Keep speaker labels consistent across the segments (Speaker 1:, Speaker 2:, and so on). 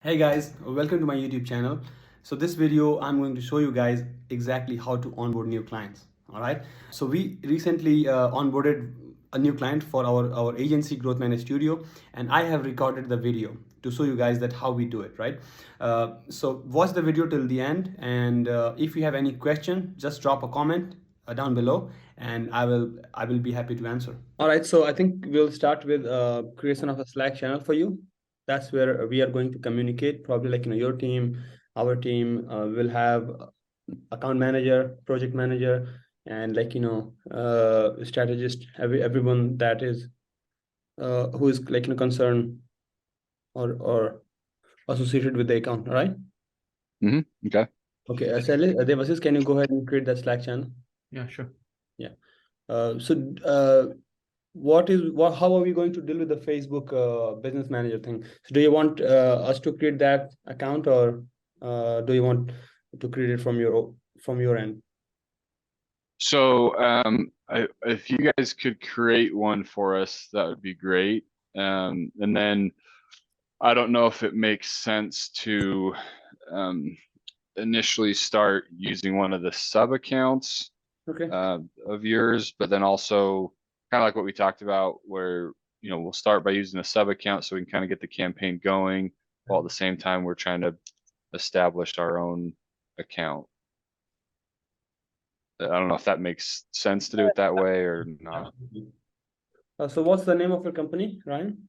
Speaker 1: Hey guys, welcome to my YouTube channel. So this video, I'm going to show you guys exactly how to onboard new clients. All right. So we recently onboarded a new client for our agency Growth Manager Studio, and I have recorded the video to show you guys that how we do it. Right. So watch the video till the end, and if you have any question, just drop a comment down below, and I will be happy to answer. All right. So I think we'll start with creation of a Slack channel for you. That's where we are going to communicate. Probably like your team, our team will have account manager, project manager, and strategist. Everyone that is who is concerned or associated with the account. All right.
Speaker 2: Okay.
Speaker 1: Okay. Devasis, can you go ahead and create that Slack channel?
Speaker 3: Yeah, sure.
Speaker 1: Yeah. How are we going to deal with the Facebook business manager thing? So do you want us to create that account, or do you want to create it from your end?
Speaker 2: So if you guys could create one for us, that would be great. And then I don't know if it makes sense to initially start using one of the sub accounts of yours, but then also kind of like what we talked about, where we'll start by using a sub account so we can kind of get the campaign going, while at the same time we're trying to establish our own account. I don't know if that makes sense to do it that way or not.
Speaker 1: So what's the name of your company, Ryan?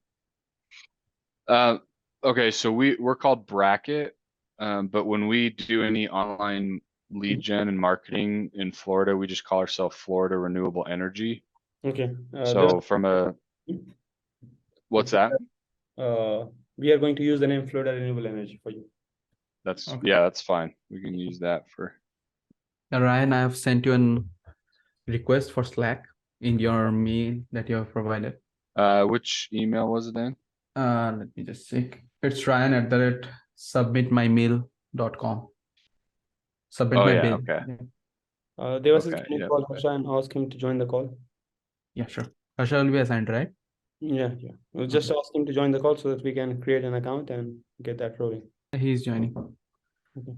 Speaker 2: Okay, so we're called Bracket, but when we do any online lead gen and marketing in Florida, we just call ourselves Florida Renewable Energy.
Speaker 1: Okay.
Speaker 2: So what's that?
Speaker 1: We are going to use the name Florida Renewable Energy for you.
Speaker 2: That's okay. Yeah, that's fine. We can use that for.
Speaker 3: Ryan, I have sent you a request for Slack in your mail that you have provided.
Speaker 2: Which email was it in?
Speaker 3: Let me just check. It's ryan@submitmymail.com. Submit my mail.
Speaker 2: Okay.
Speaker 1: There was can you call Harsha and ask him to join the call?
Speaker 3: Yeah, sure. Harsha will be assigned, right?
Speaker 1: Yeah. We'll just ask him to join the call so that we can create an account and get that rolling.
Speaker 3: He's joining.
Speaker 1: Okay.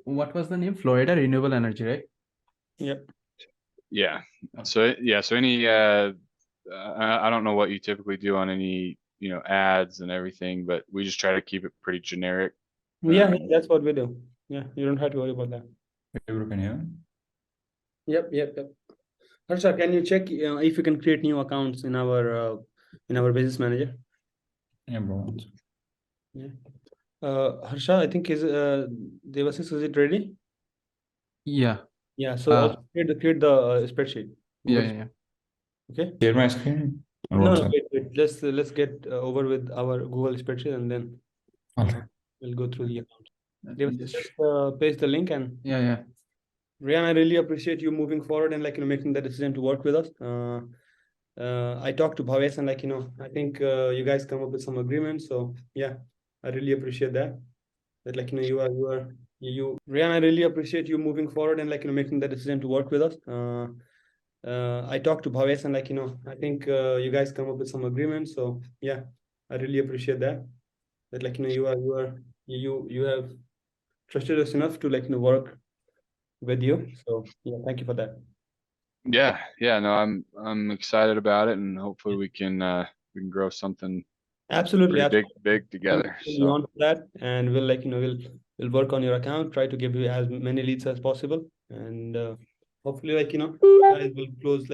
Speaker 3: What was the name? Florida Renewable Energy, right?
Speaker 1: Yep.
Speaker 2: Yeah. So any I don't know what you typically do on any ads and everything, but we just try to keep it pretty generic.
Speaker 1: Yeah, that's what we do. Yeah, you don't have to worry about that.
Speaker 3: Can you?
Speaker 1: Yep. Harsha, can you check if you can create new accounts in our business manager?
Speaker 3: Yeah, bro.
Speaker 1: Yeah. Harsha, I think Devasis, is it ready?
Speaker 3: Yeah.
Speaker 1: Yeah. So also create the spreadsheet.
Speaker 3: Yeah.
Speaker 1: Okay.
Speaker 3: Share my screen.
Speaker 1: No, wait. Let's get over with our Google spreadsheet, and then we'll go through the account. Just paste the link and
Speaker 3: yeah.
Speaker 1: Rian, I really appreciate you moving forward and making the decision to work with us. I talked to Bhavesh and I think you guys come up with some agreement. So yeah, I really appreciate that. That Rian, I really appreciate you moving forward and making the decision to work with us. I talked to Bhavesh and I think you guys come up with some agreement. So yeah, I really appreciate that. That you have trusted us enough to work with you. So yeah, thank you for that.
Speaker 2: Yeah. No, I'm excited about it, and hopefully we can grow something
Speaker 1: absolutely
Speaker 2: big together. So
Speaker 1: on that, and we'll work on your account, try to give you as many leads as possible, and hopefully guys will close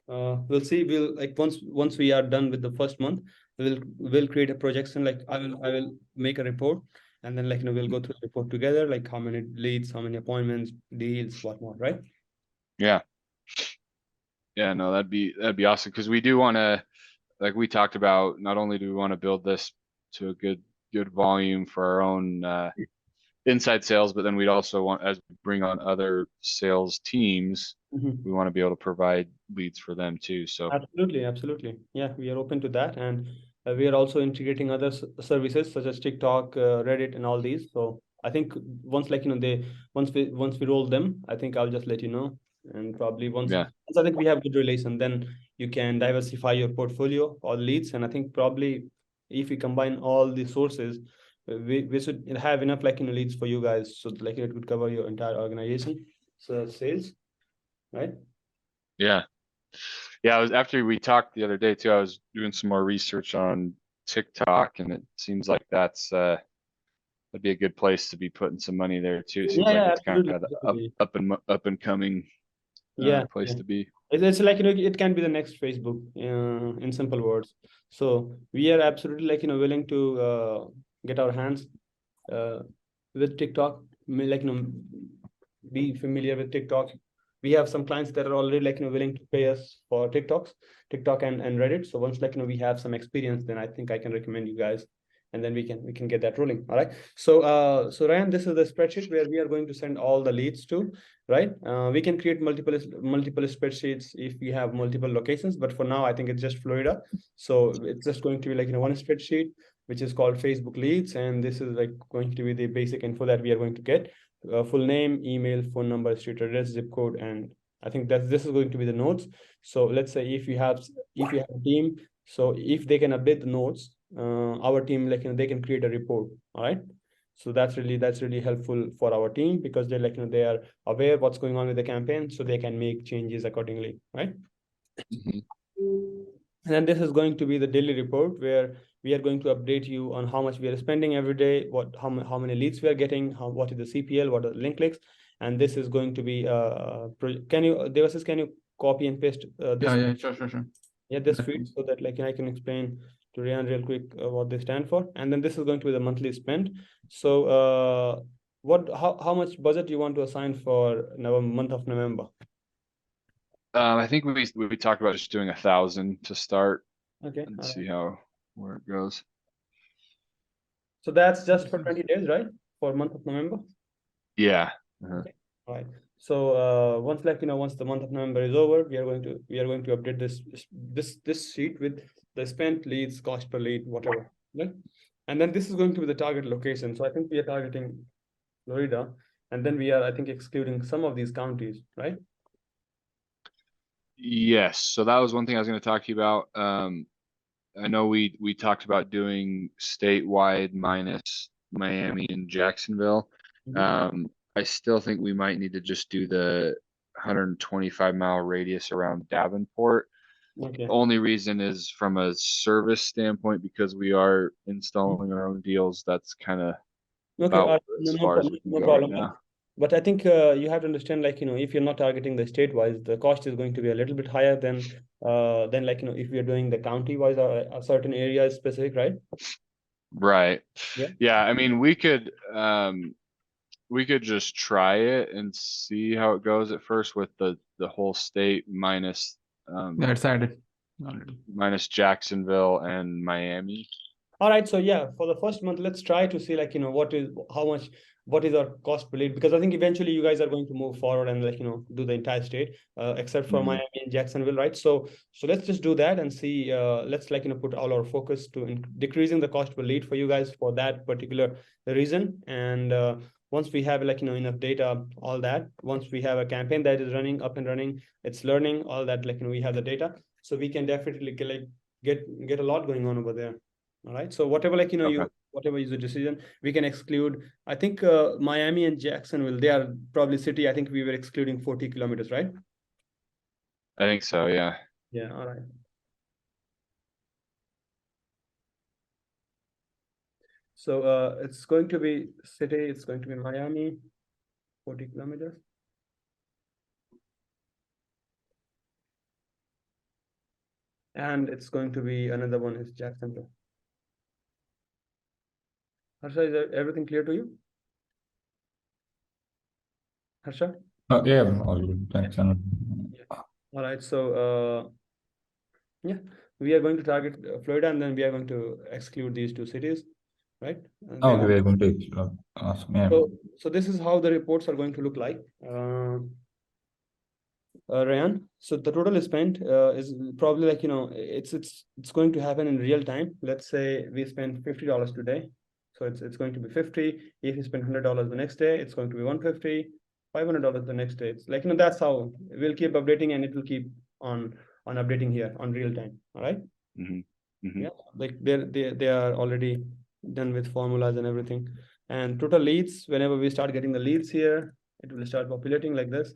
Speaker 1: we'll see. We'll once we are done with the first month, we'll create a projection. I will make a report, and then we'll go through the report together, how many leads, how many appointments, deals, whatnot, right?
Speaker 2: Yeah. No, that'd be awesome, because we do want to, like we talked about, not only do we want to build this to a good volume for our own inside sales, but then we'd also want, as we bring on other sales teams, we want to be able to provide leads for them too. So
Speaker 1: absolutely. Yeah, we are open to that, and we are also integrating other services such as TikTok, Reddit, and all these. So I think once once we roll them, I think I'll just let you know. And probably once I think we have good relation, then you can diversify your portfolio or leads. And I think probably if we combine all the sources, we should have enough leads for you guys, so it would cover your entire organization. So sales, right?
Speaker 2: Yeah. Yeah, I was after we talked the other day too, I was doing some more research on TikTok, and it seems like that'd be a good place to be putting some money there too. It seems like
Speaker 1: Yeah,
Speaker 2: it's kind
Speaker 1: absolutely,
Speaker 2: of the
Speaker 1: absolutely.
Speaker 2: up and coming
Speaker 1: Yeah,
Speaker 2: place to be.
Speaker 1: it's it can be the next Facebook, in simple words. So we are absolutely willing to get our hands uh, with TikTok, be familiar with TikTok. We have some clients that are already willing to pay us for TikTok and Reddit. So once we have some experience, then I think I can recommend you guys, and then we can get that rolling. All right. So Ryan, this is the spreadsheet where we are going to send all the leads to, right? We can create multiple spreadsheets if we have multiple locations, but for now I think it's just Florida. So it's just going to be one spreadsheet which is called Facebook leads, and this is going to be the basic info that we are going to get: full name, email, phone number, street address, zip code, and I think that this is going to be the notes. So let's say if you have a team, so if they can update the notes, our team they can create a report. All right. So that's really helpful for our team, because they're they are aware what's going on with the campaign, so they can make changes accordingly, right?
Speaker 2: Mhm.
Speaker 1: And then this is going to be the daily report, where we are going to update you on how much we are spending every day, how many leads we are getting, what is the CPL, what are the link clicks, and this is going to be can you, Devasis, can you copy and paste this?
Speaker 3: Yeah, sure.
Speaker 1: Yeah, this feed, so that I can explain to Rian real quick what they stand for, and then this is going to be the monthly spend. So how much budget you want to assign for month of November?
Speaker 2: I think we talked about just doing 1,000 to start
Speaker 1: Okay,
Speaker 2: and
Speaker 1: all
Speaker 2: see
Speaker 1: right.
Speaker 2: where it goes.
Speaker 1: So that's just for 20 days, right? For month of November.
Speaker 2: Yeah.
Speaker 1: Okay. All right. So once once the month of November is over, we are going to update this sheet with the spent leads, cost per lead, whatever. Right? And then this is going to be the target location. So I think we are targeting Florida, and then we are, I think, excluding some of these counties, right?
Speaker 2: Yes. So that was one thing I was going to talk to you about. I know we talked about doing statewide minus Miami and Jacksonville. I still think we might need to just do the 125-mile radius around Davenport.
Speaker 1: Okay.
Speaker 2: Only reason is from a service standpoint, because we are installing our own deals. That's kind of
Speaker 1: Okay.
Speaker 2: about
Speaker 1: No,
Speaker 2: as
Speaker 1: no
Speaker 2: far as
Speaker 1: problem.
Speaker 2: we can
Speaker 1: No
Speaker 2: go right
Speaker 1: problem.
Speaker 2: now.
Speaker 1: But I think you have to understand, if you're not targeting the state-wise, the cost is going to be a little bit higher than if we are doing the county-wise or a certain area is specific, right?
Speaker 2: Right.
Speaker 1: Yeah.
Speaker 2: Yeah. I mean, we could just try it and see how it goes at first with the whole state minus
Speaker 3: Yeah, it's added already.
Speaker 2: minus Jacksonville and Miami.
Speaker 1: All right. So yeah, for the first month, let's try to see what is our cost per lead, because I think eventually you guys are going to move forward and do the entire state, except for Miami and Jacksonville, right? So let's just do that and see. Let's put all our focus to decreasing the cost per lead for you guys for that particular reason. And once we have enough data, all that, once we have a campaign that is running up and running, it's learning all that, we have the data, so we can definitely get a lot going on over there. All right. So whatever
Speaker 2: Okay.
Speaker 1: whatever is the decision, we can exclude. I think Miami and Jacksonville, they are probably city. I think we were excluding 40 kilometers, right?
Speaker 2: I think so. Yeah.
Speaker 1: Yeah. All right. So it's going to be city. It's going to be Miami, 40 kilometers. And it's going to be another one is Jacksonville. Harsha, is everything clear to you? Harsha?
Speaker 4: Yeah, all good. Thanks.
Speaker 1: Yeah. All right. So yeah, we are going to target Florida, and then we are going to exclude these two cities, right? And
Speaker 4: Okay,
Speaker 1: then,
Speaker 4: we are going to ask. Yeah.
Speaker 1: so this is how the reports are going to look like. Ryan, so the total spent is probably it's going to happen in real time. Let's say we spend $50 today, so it's going to be 50. If you spend $100 the next day, it's going to be 150. $500 the next day. It's that's how we'll keep updating, and it will keep on updating here on real time. All right.
Speaker 2: Mm-hmm. Mhm.
Speaker 1: Yeah, like they are already done with formulas and everything. And total leads, whenever we start getting the leads here, it will start populating like this.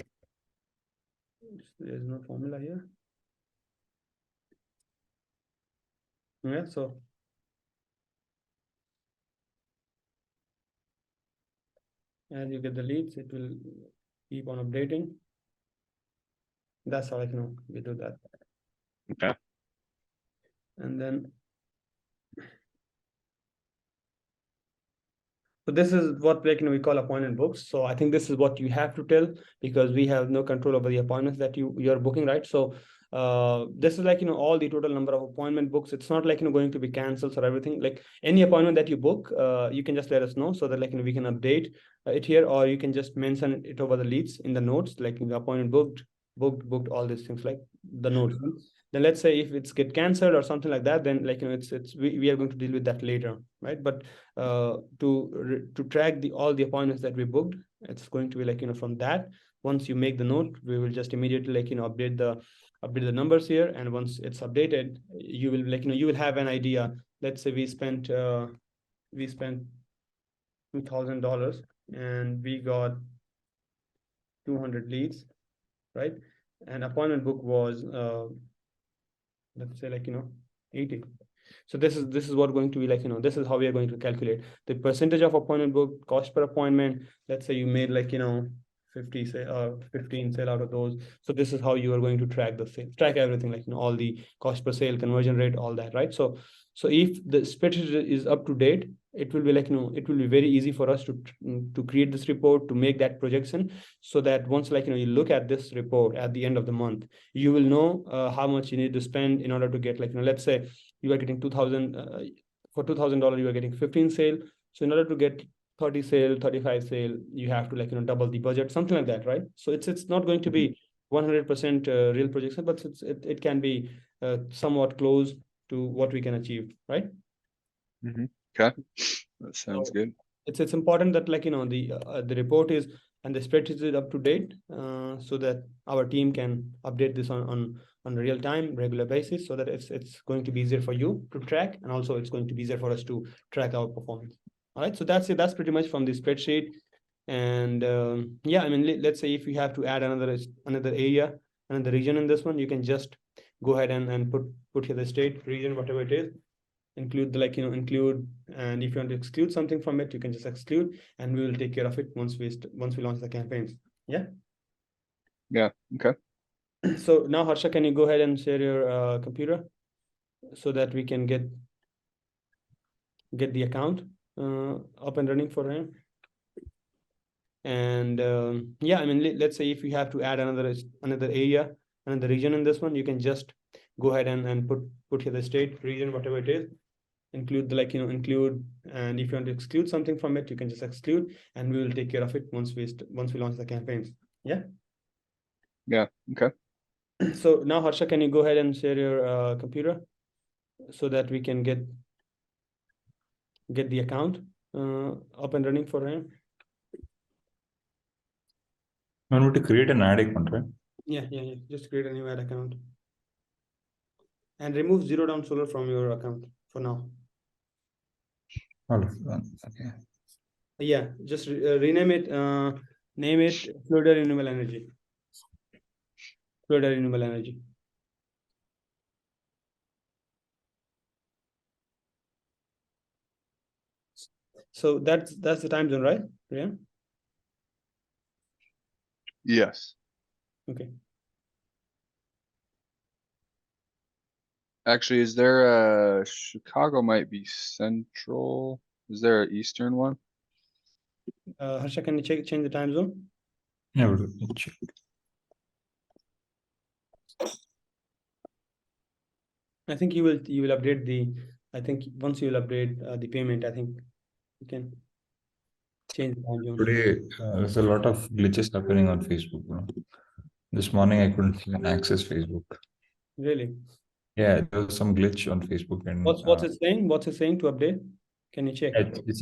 Speaker 1: There's no formula here. Yeah, so as you get the leads, it will keep on updating. That's how we do that.
Speaker 2: Okay.
Speaker 1: And then so this is what we call appointment books. So I think this is what you have to tell, because we have no control over the appointments that you're booking, right? So this is all the total number of appointment books. It's not going to be cancels or everything. Like any appointment that you book, you can just let us know so that we can update it here, or you can just mention it over the leads in the notes, like in the appointment booked, all these things, like the notes. Then let's say if it's get canceled or something like that, then we are going to deal with that later, right? But to track all the appointments that we booked, it's going to be from that. Once you make the note, we will just immediately update the numbers here, and once it's updated, you will you will have an idea. Let's say we spent $2,000 and we got 200 leads, right? And appointment book was let's say 80. So this is what going to be this is how we are going to calculate the percentage of appointment book, cost per appointment. Let's say you made 50 say 15 sale out of those. So this is how you are going to track the sales, track everything, all the cost per sale, conversion rate, all that, right? So if the spreadsheet is up to date, it will be it will be very easy for us to create this report, to make that projection, so that once you look at this report at the end of the month, you will know how much you need to spend in order to get let's say you are getting 2,000 for $2,000, you are getting 15 sale. So in order to get 30 sale, 35 sale, you have to double the budget, something like that, right? So it's not going to be 100% real projection, but it can be somewhat close to what we can achieve, right?
Speaker 2: Okay, that sounds
Speaker 1: So
Speaker 2: good.
Speaker 1: it's important that the report is and the spreadsheet is up to date, so that our team can update this on real time, regular basis, so that it's going to be easier for you to track, and also it's going to be easier for us to track our performance. All right, so that's it. That's pretty much from the spreadsheet. And yeah, let's say if you have to add another area, another region in this one, you can just go ahead and put here the state, region, whatever it is, include include, and if you want to exclude something from it, you can just exclude, and we will take care of it once we launch the campaigns. Yeah.
Speaker 2: Okay.
Speaker 1: So now, Harsha, can you go ahead and share your computer so that we can get the account up and running for him? And yeah, let's say if you have to add another area, another region in this one, you can just go ahead and put here the state, region, whatever it is, include include, and if you want to exclude something from it, you can just exclude, and we will take care of it once we launch the campaigns. Yeah.
Speaker 2: Okay.
Speaker 1: So now, Harsha, can you go ahead and share your computer so that we can get the account up and running for him?
Speaker 4: I want to create an ad account, right?
Speaker 1: Yeah. Just create a new ad account and remove Zero Down Solar from your account for now.
Speaker 4: All of them. Okay.
Speaker 1: Yeah, just rename it, name it Florida Renewable Energy. Florida Renewable Energy. So that's the time zone, right? Yeah.
Speaker 2: Yes.
Speaker 1: Okay.
Speaker 2: Actually, is there a Chicago might be central? Is there an Eastern one?
Speaker 1: Harsha, can you change the time zone?
Speaker 4: Yeah, we'll check.
Speaker 1: I think you will update the. I think once you will update the payment, I think you can change the time zone.
Speaker 4: Today, there's a lot of glitches happening on Facebook. This morning, I couldn't even access Facebook.
Speaker 1: Really?
Speaker 4: Yeah, there was some glitch on Facebook, and
Speaker 1: What's it saying? What's it saying to update? Can you check?
Speaker 4: it's